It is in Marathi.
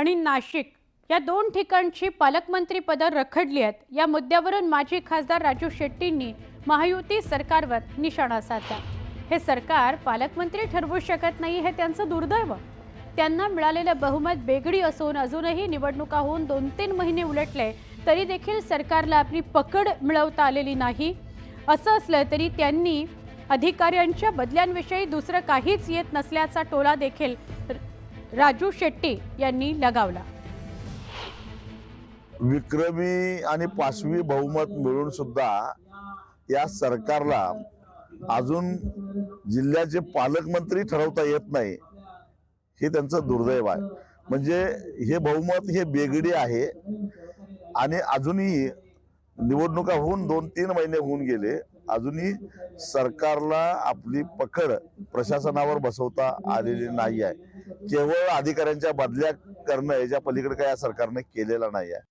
आणि नाशिक या दोन ठिकाणची पालकमंत्री पदं रखडली आहेत। या मुद्द्यावरून माजी खासदार राजू शेट्टींनी महायुती सरकारवर निशाणा साधला। हे सरकार पालकमंत्री ठरवू शकत नाही हे त्यांचं दुर्दैव। त्यांना मिळालेलं बहुमत बेगडी असून अजूनही निवडणुका होऊन 2-3 महिने उलटले तरी देखील सरकारला आपली पकड मिळवता आलेली नाही। असं असलं तरी त्यांनी अधिकाऱ्यांच्या बदल्यांविषयी दुसरं काहीच येत नसल्याचा टोला देखील राजू शेट्टी यांनी लगावला। विक्रमी आणि 5वी बहुमत मिळून सुद्धा या सरकारला अजून जिल्ह्याचे पालकमंत्री ठरवता येत नाही, हे त्यांचं दुर्दैव आहे। म्हणजे हे बहुमत हे बेगडी आहे आणि अजूनही निवडणुका होऊन 2-3 महिने होऊन गेले, अजूनही सरकारला आपली पकड प्रशासनावर बसवता आलेली नाही आहे। केवळ अधिकाऱ्यांच्या बदल्या करणं याच्या पलीकडे काय या सरकारने केलेलं नाही आहे।